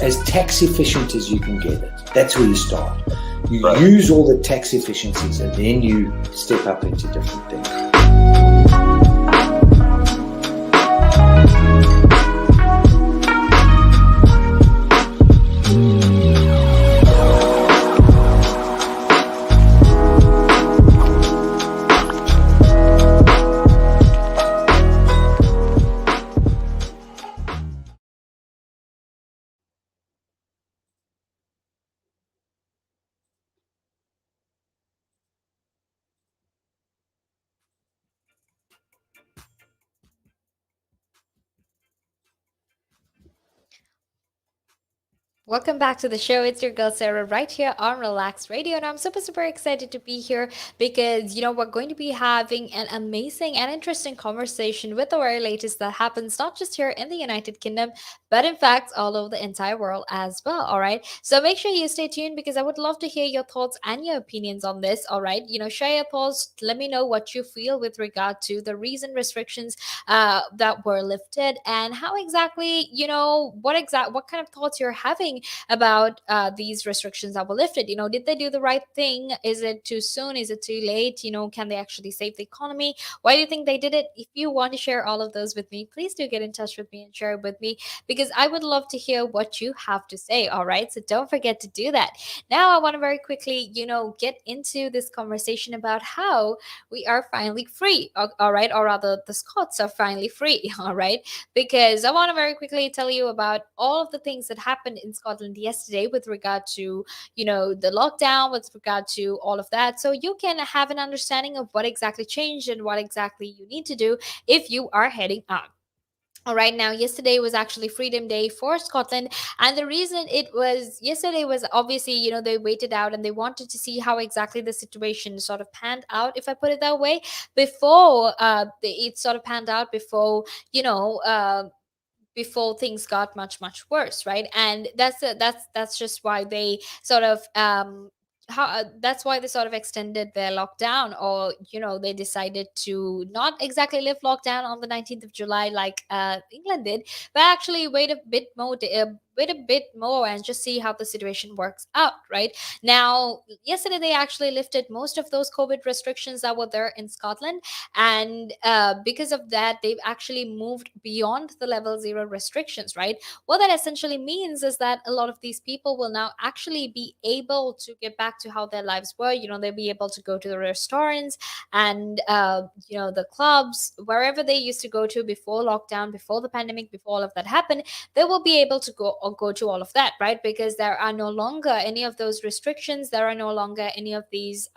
as tax efficient as you can get it. That's where you start. You Right. use all the tax efficiencies, and then you step up into different things. Welcome back to the show. It's your girl Sarah right here on Relax Radio, and I'm super super excited to be here because we're going to be having an amazing and interesting conversation with the very latest that happens not just here in the United Kingdom, but in fact all over the entire world as well. All right, so make sure you stay tuned because I would love to hear your thoughts and your opinions on this. All right, share your thoughts. Let me know what you feel with regard to the recent restrictions that were lifted and how exactly what kind of thoughts you're having about these restrictions that were lifted. Did they do the right thing? Is it too soon? Is it too late? Can they actually save the economy? Why do you think they did it? If you want to share all of those with me, please do get in touch with me and share it with me because I would love to hear what you have to say. All right, so don't forget to do that. Now I want to very quickly get into this conversation about how we are finally free. All right, or rather the Scots are finally free. All right, because I want to very quickly tell you about all of the things that happened in Scotland yesterday with regard to, the lockdown, with regard to all of that. So you can have an understanding of what exactly changed and what exactly you need to do if you are heading out. All right, now yesterday was actually Freedom Day for Scotland, and the reason it was yesterday was obviously they waited out and they wanted to see how exactly the situation sort of panned out, if I put it that way, before it sort of panned out you know uh, before things got much much worse, right? And that's just why they sort of that's why they sort of extended their lockdown, or they decided to not exactly live lockdown on the 19th of July like England did, but actually wait a bit more and just see how the situation works out, right? Now yesterday they actually lifted most of those COVID restrictions that were there in Scotland, and because of that they've actually moved beyond the level zero restrictions, right? What that essentially means is that a lot of these people will now actually be able to get back to how their lives were. They'll be able to go to the restaurants and the clubs, wherever they used to go to before lockdown, before the pandemic, before all of that happened. They will be able to go to all of that, right? Because there are no longer any of those restrictions. There are no longer any of these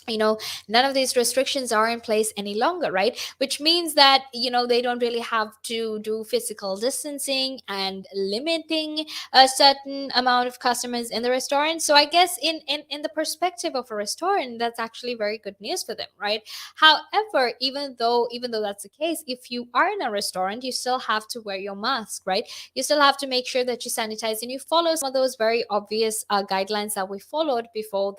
you know none of these restrictions are in place any longer, right? Which means that they don't really have to do physical distancing and limiting a certain amount of customers in the restaurant. So I guess in the perspective of a restaurant, that's actually very good news for them, right? However, even though that's the case, if you are in a restaurant, you still have to wear your mask, right? You still have to make sure that you sanitize and you follow some of those very obvious guidelines that we followed before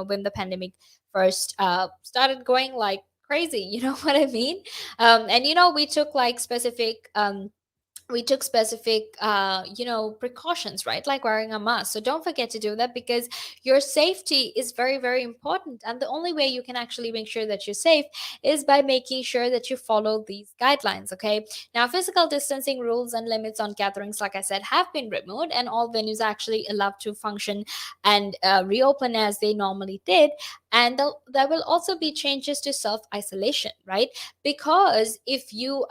when the pandemic first started going like crazy. You know what I mean? And we took like specific precautions, right? Like wearing a mask. So don't forget to do that because your safety is very very important, and the only way you can actually make sure that you're safe is by making sure that you follow these guidelines. Okay, now physical distancing rules and limits on gatherings, like I said, have been removed, and all venues are actually allowed to function and reopen as they normally did. And there will also be changes to self isolation, right? Because if you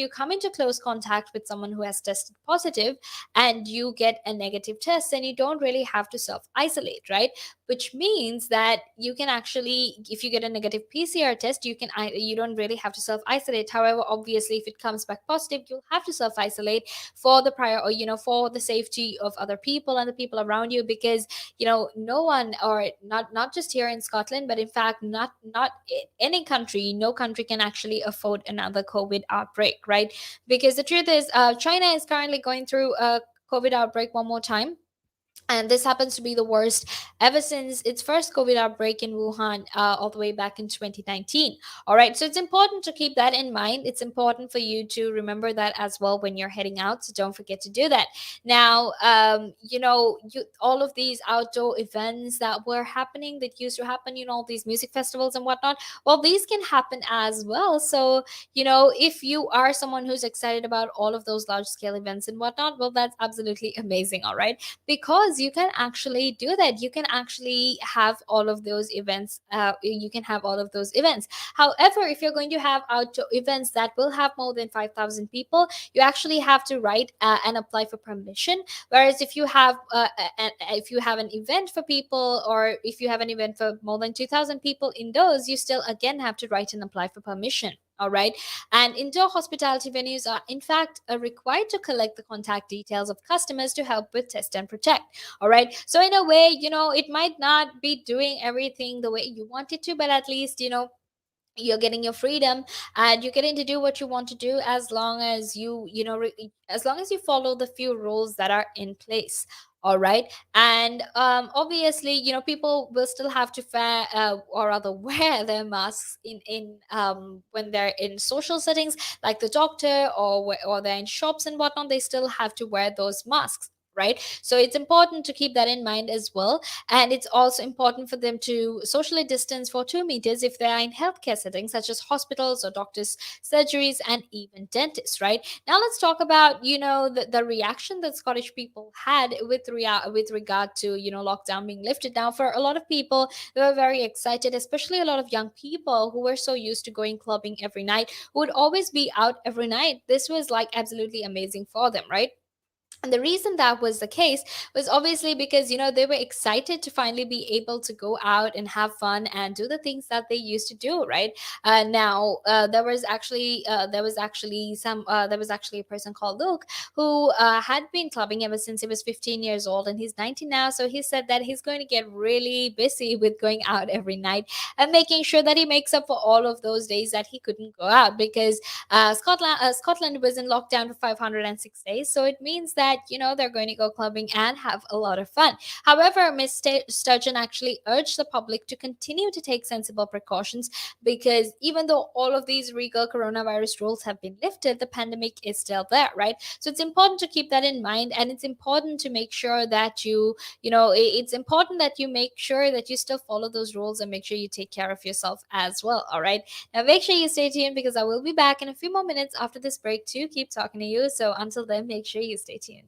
come into close contact with someone who has tested positive and you get a negative test, then you don't really have to self isolate, right? Which means that you can actually, if you get a negative PCR test, you don't really have to self isolate. However, obviously if it comes back positive, you'll have to self isolate for the prior, or for the safety of other people and the people around you, because no one, or not just here in Scotland, but in fact not any country, no country can actually afford another COVID outbreak, right? Because the truth is, China is currently going through a COVID outbreak one more time. and this happens to be the worst ever since its first COVID outbreak in Wuhan, all the way back in 2019. All right, so it's important to keep that in mind. It's important for you to remember that as well when you're heading out. So don't forget to do that. Now, all of these outdoor events that were happening, that used to happen, all these music festivals and whatnot. Well, these can happen as well. So if you are someone who's excited about all of those large scale events and whatnot, well, that's absolutely amazing. All right, because you can actually do that. You can actually have all of those events. You can have all of those events. However, if you're going to have outdoor events that will have more than 5,000 people, you actually have to write and apply for permission. Whereas if you have an event for people, or if you have an event for more than 2,000 people indoors, you still again have to write and apply for permission. All right. And indoor hospitality venues are, in fact, required to collect the contact details of customers to help with test and protect. All right. So, in a way, it might not be doing everything the way you want it to, but at least, you're getting your freedom, and you're getting to do what you want to do, as long as as long as you follow the few rules that are in place. All right. And obviously, people will still have to or rather wear their masks in when they're in social settings, like the doctor, or they're in shops and whatnot. They still have to wear those masks, right? So it's important to keep that in mind as well. And it's also important for them to socially distance for 2 meters if they are in healthcare settings, such as hospitals or doctors' surgeries, and even dentists, right? Now let's talk about, the reaction that Scottish people had with regard to, lockdown being lifted. Now, for a lot of people, they were very excited, especially a lot of young people who were so used to going clubbing every night, who would always be out every night. This was like absolutely amazing for them, right? And the reason that was the case was obviously because, they were excited to finally be able to go out and have fun and do the things that they used to do, right? Now, there was actually a person called Luke who had been clubbing ever since he was 15 years old, and he's 19 now. So he said that he's going to get really busy with going out every night and making sure that he makes up for all of those days that he couldn't go out, because Scotland was in lockdown for 506 days. So it means that, they're going to go clubbing and have a lot of fun. However, Sturgeon actually urged the public to continue to take sensible precautions, because even though all of these regal coronavirus rules have been lifted, the pandemic is still there, right? So it's important to keep that in mind, and it's important to make sure that it's important that you make sure that you still follow those rules, and make sure you take care of yourself as well. All right. Now, make sure you stay tuned, because I will be back in a few more minutes after this break to keep talking to you. So until then, make sure you stay tuned.